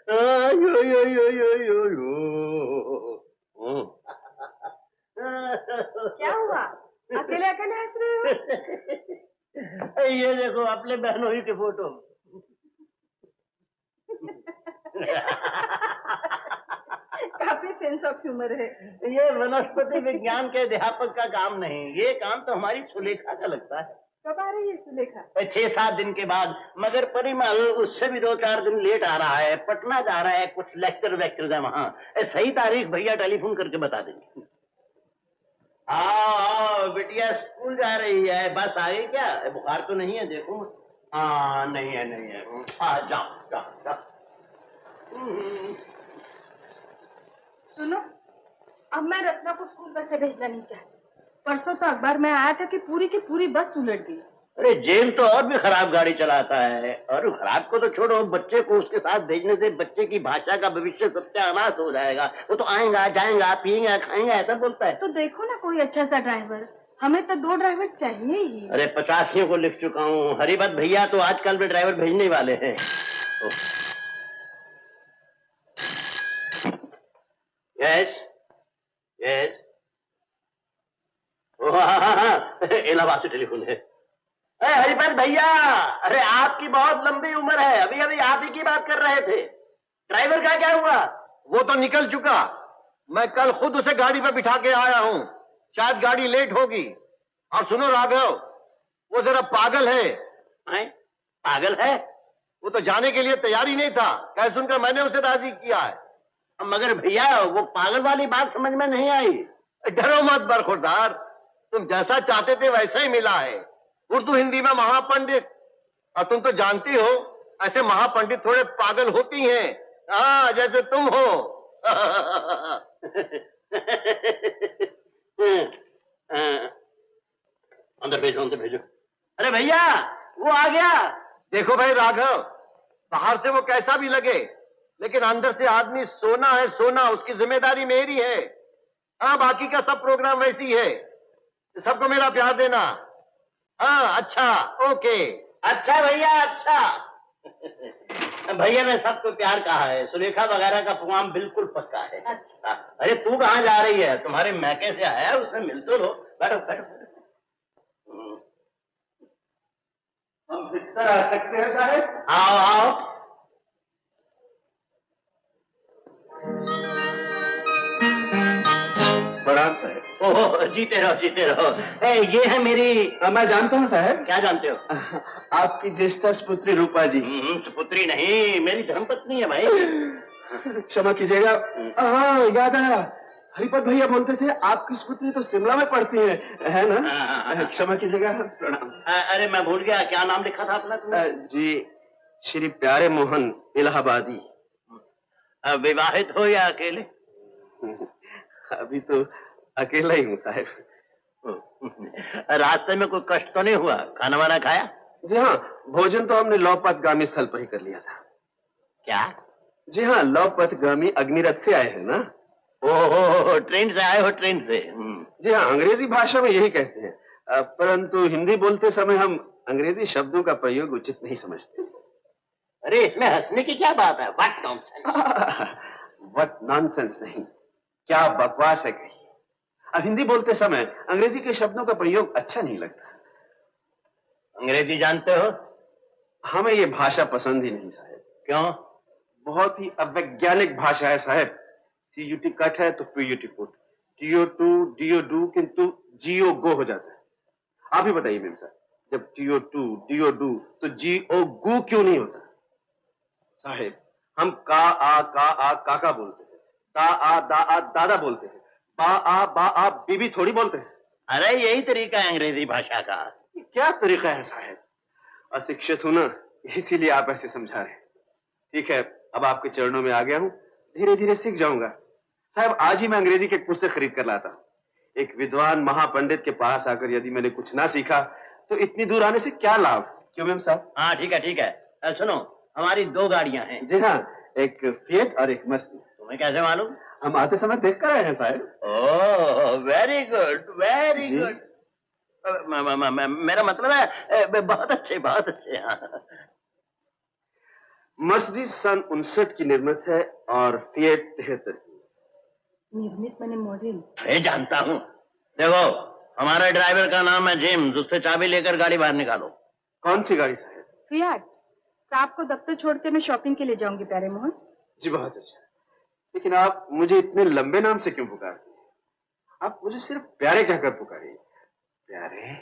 यो यो यो यो यो यो। क्या हुआ? अकेले अकेले हंस रहे हो? ये देखो अपने बहनों की फोटो। काफी सेंस ऑफ ह्यूमर है। ये वनस्पति विज्ञान के अध्यापक का काम नहीं, ये काम तो हमारी सुलेखा का लगता है। कब आ रही है सुलेखा? 6-7 दिन के बाद, मगर परिमल उससे भी 2-4 दिन लेट आ रहा है। पटना जा रहा है, कुछ लेक्चर वेक्चर है वहाँ। सही तारीख भैया टेलीफोन करके बता देंगे। आओ बिटिया स्कूल जा रही है, बस आ गई क्या? बुखार तो नहीं है? देखो। हाँ नहीं है, नहीं है। हाँ जाओ जाओ जाओ। सुनो, अब मैं रत्ना को स्कूल बस से भेजना नहीं चाहती। परसों तो अखबार में आया था कि पूरी की पूरी बस उलट गई। अरे जेल तो और भी खराब गाड़ी चलाता है। और खराब को तो छोड़ो, बच्चे को उसके साथ भेजने से बच्चे की भाषा का भविष्य सत्यानाश हो जाएगा। वो तो आएगा जाएगा पिएगा खाएगा ऐसा बोलता है। तो देखो ना कोई अच्छा सा ड्राइवर। हमें तो 2 ड्राइवर चाहिए ही। अरे 85 को लिख चुका हूँ। हरिभद्र भैया तो आजकल भी ड्राइवर भेजने वाले हैं। Yes yes. इलाहाबाद से टेलीफोन है। हरिभद्र भैया, अरे आपकी बहुत लंबी उम्र है, अभी अभी आप ही की बात कर रहे थे। ड्राइवर का क्या हुआ? वो तो निकल चुका। मैं कल खुद उसे गाड़ी पर बिठा के आया हूँ। शायद गाड़ी लेट होगी। और सुनो राघव, वो जरा पागल है। पागल है? वो तो जाने के लिए तैयार ही नहीं था। कह सुनकर मैंने उसे राजी किया है। मगर भैया वो पागल वाली बात समझ में नहीं आई। डरो मत बरखुरदार, तुम जैसा चाहते थे वैसा ही मिला है। उर्दू हिंदी में महापंडित। और तुम तो जानती हो ऐसे महापंडित थोड़े पागल होती हैं। हाँ जैसे तुम हो। अंदर भेजो अंदर भेजो। अरे भैया वो आ गया। देखो भाई राघव, बाहर से वो कैसा भी लगे लेकिन अंदर से आदमी सोना है सोना। उसकी जिम्मेदारी मेरी है। हाँ बाकी का सब प्रोग्राम वैसी है। सबको मेरा प्यार देना। हाँ अच्छा ओके। अच्छा भैया अच्छा। भैया ने सबको प्यार कहा है। सुलेखा वगैरह का प्रोग्राम बिल्कुल पक्का है। अच्छा। अरे तू कहाँ जा रही है? तुम्हारे मैके से आया, उससे मिल तो लो। बैठो बैठो। हम भीतर आ सकते हैं साहब? आओ आओ। प्रणाम साहब। ओह जीते रहो जीते रहो। ये है मेरी। मैं जानता हूँ साहब। क्या जानते हो? आपकी ज्येष्ठ पुत्री रूपा जी। पुत्री नहीं, मेरी धर्मपत्नी है भाई। क्षमा कीजिएगा। हाँ याद आया, हरिपद भैया बोलते थे आपकी पुत्री तो शिमला में पढ़ती है ना? क्षमा कीजिएगा। प्रणाम। अरे मैं भूल गया, क्या नाम लिखा था अपना? जी श्री प्यारे मोहन इलाहाबादी। विवाहित हो या अकेले? अभी तो अकेला ही हूँ साहब। रास्ते में कोई कष्ट तो नहीं हुआ? खाना वाना खाया? जी हाँ, भोजन तो हमने लौपथगामी स्थल पर ही कर लिया था। क्या? जी हाँ, लौपथगामी अग्निरथ से आए हैं ना? ओहो ट्रेन से आए हो? ट्रेन से? जी हाँ, अंग्रेजी भाषा में यही कहते हैं, परंतु हिंदी बोलते समय हम अंग्रेजी शब्दों का प्रयोग उचित नहीं समझते। अरे इसमें हंसने की क्या बात है? What nonsense. व्हाट नॉनसेंस नहीं, क्या बकवास है कही। अब हिंदी बोलते समय अंग्रेजी के शब्दों का प्रयोग अच्छा नहीं लगता। अंग्रेजी जानते हो? हमें ये भाषा पसंद ही नहीं साहब। क्यों? बहुत ही अवैज्ञानिक भाषा है साहब। CUT कट है तो PUT put, TO2 DO do किंतु GO गो हो जाता है। आप ही बताइए मेम साहब, जब TO2 DO डू तो GO गु क्यों नहीं होता? साहब हम का काका बोलते हैं, दा आ दादा बोलते हैं, बा आ बीबी थोड़ी बोलते हैं। अरे यही तरीका है अंग्रेजी भाषा का। क्या तरीका है साहब? अशिक्षित हूं ना, इसीलिए आप ऐसे समझा रहे हैं। ठीक है, अब आपके चरणों में आ गया हूं, धीरे धीरे सीख जाऊंगा। साहब आज ही मैं अंग्रेजी की एक पुस्तक खरीद कर लाता हूं। एक विद्वान महापंडित के पास आकर यदि मैंने कुछ ना सीखा तो इतनी दूर आने से क्या लाभ? क्यों मेम साहब? हाँ ठीक है ठीक है। सुनो, हमारी 2 गाड़ियां हैं। जी हाँ, एक फिएट और एक मर्सिडीज। तुम्हें कैसे मालूम? हम आते समय देख कर आए हैं साहब। Oh very good very good. मेरा मतलब है बहुत अच्छे बहुत अच्छे। हाँ। मर्सिडीज सन 59 की निर्मित है और फिएट 73 की। निर्मित मैंने मॉडल। मैं जानता हूँ। देखो, हमारा ड्राइवर का नाम है जेम्स, उससे चाबी लेकर गाड़ी बाहर निकालो। कौन सी गाड़ी साहब? फियाट। साहब को दफ्तर छोड़ के मैं शॉपिंग के लिए जाऊंगी प्यारे मोहन। जी बहुत अच्छा। लेकिन आप मुझे इतने लंबे नाम से क्यों पुकारती हैं? आप मुझे सिर्फ प्यारे कहकर पुकारिए। प्यारे?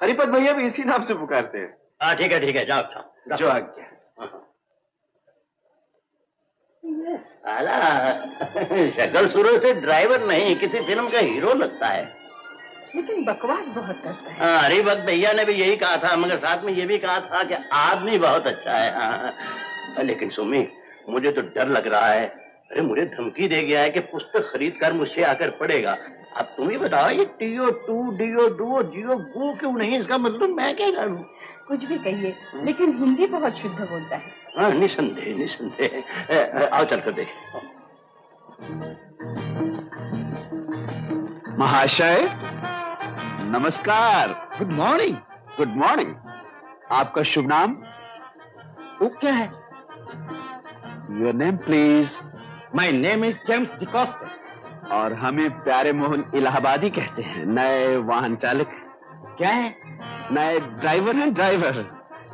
हरिपत भैया भी इसी नाम से पुकारते हैं। हाँ ठीक है, जाओ जाओ। जो आज्ञा। ये साला शक्ल सूरत से ड्राइवर नहीं, किसी फिल्म का हीरो लगता है। लेकिन बकवास बहुत करता है। हाँ, हरिभक्त भैया ने भी यही कहा था, मगर साथ में ये भी कहा था कि आदमी बहुत अच्छा है। हाँ। लेकिन सुमी, मुझे तो डर लग रहा है। अरे मुझे धमकी दे गया है कि पुस्तक खरीद कर मुझसे आकर पढ़ेगा। अब तुम ही बताओ, ये TO2 DO2 GO क्यों नहीं? इसका मतलब मैं क्या जानूं? कुछ भी कहिए, लेकिन हिंदी बहुत शुद्ध बोलता है। हाँ, निसंदेह। आओ चलकर देखें। महाशय नमस्कार। Good morning. Good morning. आपका शुभ नाम? वो क्या है? Your name please. My name is James D'Costa. और हमें प्यारे मोहन इलाहाबादी कहते हैं, नए वाहन चालक। क्या है? नए ड्राइवर हैं, ड्राइवर।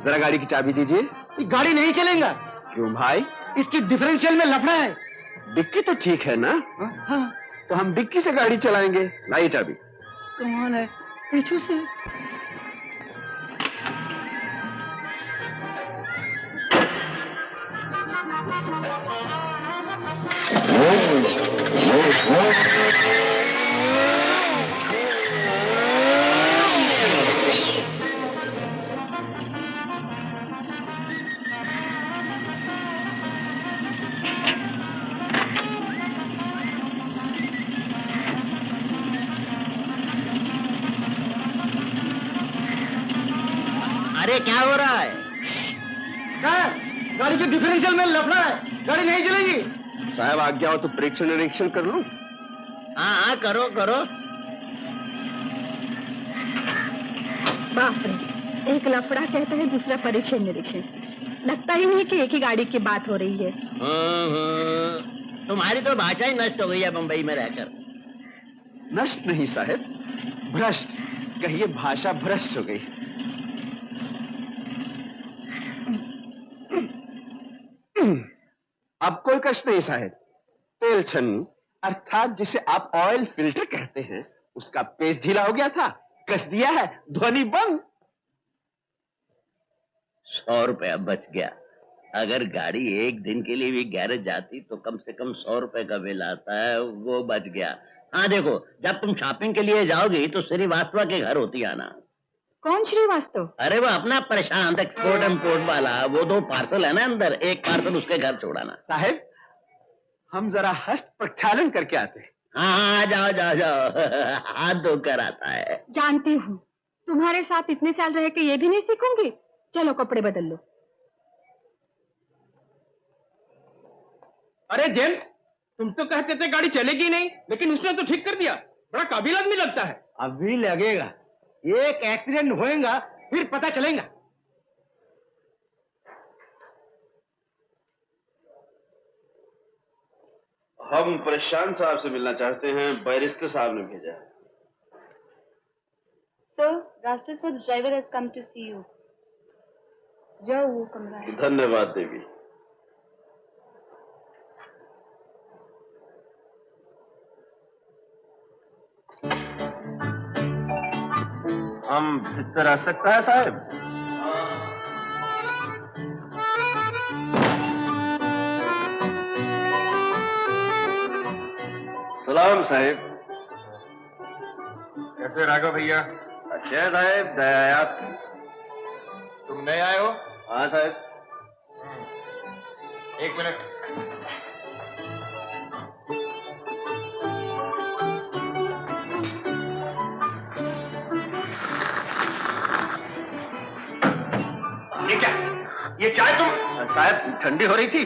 जरा गाड़ी की चाबी दीजिए। ये गाड़ी नहीं चलेगा। क्यों भाई? इसकी डिफरेंशियल में लफड़ा है। डिक्की तो ठीक है ना? हाँ। तो हम डिक्की से गाड़ी चलाएंगे। लाइए चाबी। कमाल है, पीछू से। अरे क्या हो रहा है? गाड़ी के डिफरेंशियल में लफड़ा है, गाड़ी नहीं चलेगी। साहब आज्ञा हो तो परीक्षण निरीक्षण कर लूं? हाँ, करो। बाप रे, एक लफड़ा कहता है, दूसरा परीक्षण निरीक्षण। लगता ही नहीं कि एक ही गाड़ी की बात हो रही है। तुम्हारी तो भाषा ही नष्ट हो गई है बंबई में रहकर। नष्ट नहीं साहब, भ्रष्ट कहिए, भाषा भ्रष्ट हो गई। अब कोई कष्ट नहीं साहब। तेल छन्नी अर्थात जिसे आप ऑयल फिल्टर कहते हैं, उसका पेच ढीला हो गया था, कस दिया है, ध्वनि बंद। 100 रुपया बच गया। अगर गाड़ी एक दिन के लिए भी गैरेज जाती तो कम से कम 100 रुपए का बिल आता है, वो बच गया। हाँ देखो, जब तुम शॉपिंग के लिए जाओगी तो श्रीवास्तव के घर होती आना। कौन श्रीवास्तव? अरे वो अपना प्रशांत एक्सपोर्ट इम्पोर्ट वाला, वो 2 पार्सल है ना अंदर, एक पार्सल उसके घर छोड़ाना। साहब हम जरा हस्त प्रक्षालन करके आते हैं। हाँ, जाओ। हाथ धोकर आता है। जानती हूँ, तुम्हारे साथ इतने साल रह के ये भी नहीं सीखूंगी। चलो कपड़े बदल लो। अरे जेम्स, तुम तो कहते थे गाड़ी चलेगी नहीं, लेकिन उसने तो ठीक कर दिया। बड़ा काबिल आदमी लगता है। अभी लगेगा, एक एक्सीडेंट होएगा फिर पता चलेगा। हम प्रशांत साहब से मिलना चाहते हैं, बैरिस्टर साहब ने भेजा है। सर, रास्टर sir, driver has come to see you. जाओ, वो कमरा है। धन्यवाद देवी। हम भीतर आ सकता है साहब? सलाम साहब। कैसे राघव भैया? अच्छे हैं साहब, दया है आपकी। तुम नए आए हो? हाँ साहब। एक मिनट। ये क्या? ये चाय तुम? साहब ठंडी हो रही थी,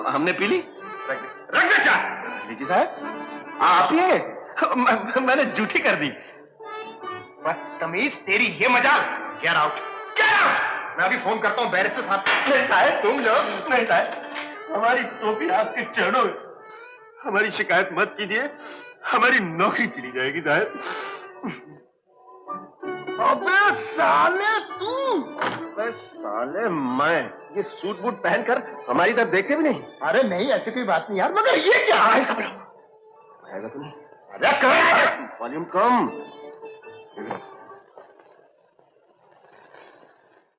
हमने पी ली। रख दे चाय। लीजिए साहब। आप ये मैंने झूठी कर दी। बदतमीज, तेरी ये मजाल। Get out, get out. मैं अभी फोन करता हूँ बैरिस्टर साहब। नहीं साहब, तुम जाओ। नहीं साहब, हमारी टोपी आपके चरणों में। हमारी शिकायत मत कीजिए, हमारी नौकरी चली जाएगी साहब। अबे साले तू! अबे साले मैं ये सूट बूट पहनकर हमारी तरफ देखते भी नहीं। अरे नहीं, ऐसी कोई बात नहीं यार, मगर ये क्या है? आएगा तो नहीं। अरे वॉल्यूम कम।